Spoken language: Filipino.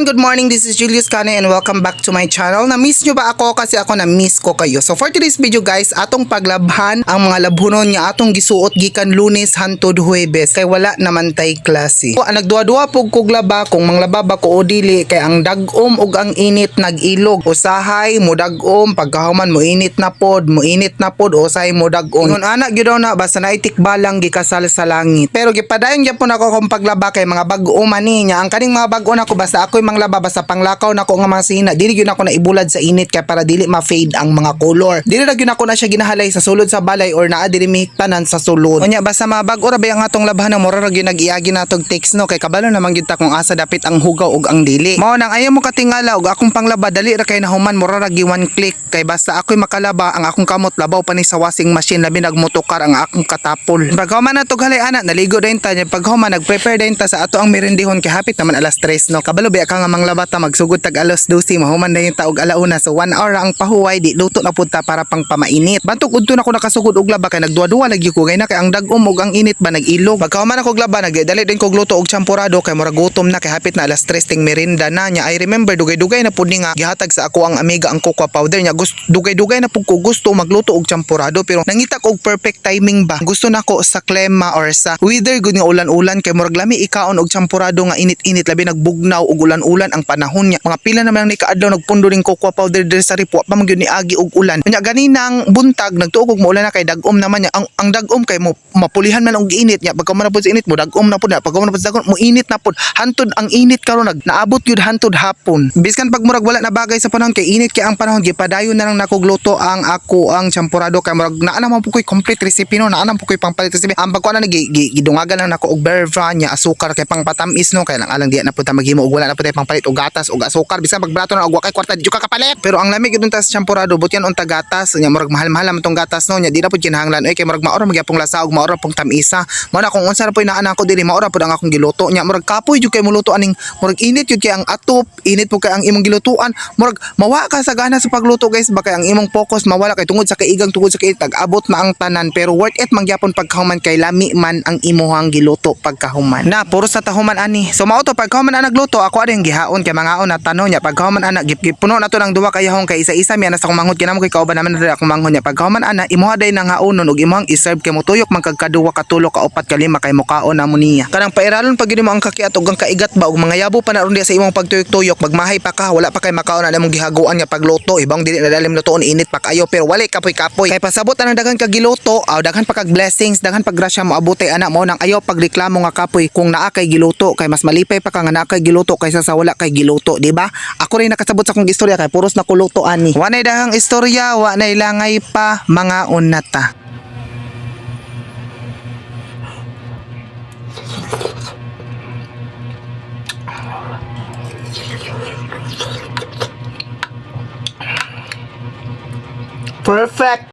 everyone, good morning. This is Julius Kane and welcome back to my channel. Na-miss nyo ba ako? Kasi ako na-miss ko kayo. So for today's video guys, atong paglabhan ang mga labhunon nga atong gisuot gikan Lunes hantod Huwebes kay wala naman tay klase. So, nagduwa-duwa pug kog laba kung manglaba ba ko o dili kay ang dagom ug ang init nag-ilog. Usahay mo dagom pagkahuman mo init na pod, usahay mo dagom. Ingon ana gyud daw na basta naitikbalang gikasal sa langit. Pero gipadayon gyapon ako kung paglaba kay mga bag-o man niya. Ang kaning mga bag-o nako basta ako'y manglaba basta panglakaw nako nga mga sina. Dili gyud ako na ibulad sa init kay para dili ma-fade ang mga color. Dili ra gyud ako na siya ginahalay sa sulod sa balay or naa diri mihiktanan sa sulod. Unya basta mga bag-o ra ba ang atong labhan mo ra gyud nag-iagi natog text no kay kabalo naman gyud ta kung asa dapit ang hugaw ug ang dili. Mao nang ayaw mo katingala ug akong panglaba dali ra kay nahuman mo ra gi one click kay basta ako'y makalaba ang akong kamot labaw pa ni sa washing machine labi nagmotokar ang akong katapol. Paghuman na tog halay ana naligo din ta paghuman nag-prepare din ta sa ato ang merendihon kay hapit naman alas 3 no. Kabalo ba ka nga manglaba ta magsugod tag alas 12 mahuman na yung taog alauna so 1 hour ang pahuway di luto na pud ta para pang pamainit. Bantog udto na ko nakasugod og laba kay nagduwa-duwa lagi ko kay na kay ang dagom ug ang init ba nag-ilog. Pagkahuman ako laba nagdali din kog luto og champurado kay murag gutom na kay hapit na alas 3 ting merinda na nya. I remember dugay-dugay na pud ni nga gihatag sa ako ang amiga ang cocoa powder nya. Dugay-dugay na pud ko gusto magluto og champurado pero nangita ko og perfect timing ba. Gusto nako sa klema or sa weather gud nga ulan-ulan kay murag lami ikaon og champurado nga init-init labi nagbugnaw og ulan-ulan ang panahon nya. Mga pila naman ang nikaadlaw nagpundo ning cocoa powder diri sa ripwa pa man gyud ni agi og ulan. Nya ganinang buntag nagtuog og maulan na kay dagom naman nya. Ang dagom kay mo mapulihan man og giinit nya pagka man pud sa init mo dagom na pud na pagka man pud sa dagom mo init na pud. Hantod ang init karon naabot gyud hantod hapon. Biskan pag murag wala na bagay sa panahon kay init kay ang panahon gipadayon na lang nakogluto ang ako ang champurado kay murag naa naman po koy complete recipe no naa naman po koy pangpalit recipe. Ang pagkuan na gidungagan lang nako og berva nya asukar kay pang patamis no kay lang alang di na pud ta maghimo og wala na pud tay pangpalit og gatas og asukar bisan pagbrato na og wa kay kwarta di ka kapalit. Pero ang lamig gid sa champurado but yan unta gatas nya murag mahal-mahal man tong gatas no nya di na pud kinahanglan kay murag maora magyapong lasa og maora pong tamisa. Mao na kung unsa ra pud naa nako dili maora pud ang akong giluto nya murag kapoy jud kay muluto aning murag init jud kay ang atop init pud kay ang imong gilutuan murag mawa ka sa gana sa pagluto guys ba kay ang imong focus mawala kay tungod sa kaigang tungod sa kay tag-abot na ang tanan pero worth it mangyapon pagkahuman kay lami man ang imuhang giluto pagkahuman na puro sa tahuman ani. So mao to pagkahuman ana nagluto ako ading gihaon kay mga na tanong nya pagkahuman ana gipuno nato ng duwa kay hong kay isa-isa mi ana sa kumanghod kinamo kay kauban naman diri akong manghod nya pagkahuman ana imuha day nang haonon ug imuhang i-serve kay motuyok man kag kaduwa katulo ka upat ka lima kay mukaon na mo niya. Kanang pairalon pag mo ang kakiat ug ang kaigat ba ug mga yabo pa na ron sa imong pagtuyok-tuyok magmahay pa ka wala pa kay makaon na imong gihaguan nga pagluto ibang dili na dalim lutoon init pa kayo pero wala kapoy-kapoy kay pasabot ang daghan kag giluto daghan pa kag blessings daghan pag grasya mo abutay ana mo nang ayaw pagreklamo nga kapoy kung naa kay giluto kay mas malipay pa ka nga naa kay giluto kaysa sa wala kay giluto di ba? Ako rin nakasabot sa akong istorya kay puros na kuluto ani. Wa nay dahang istorya wa nay langay pa mga unata. Perfect.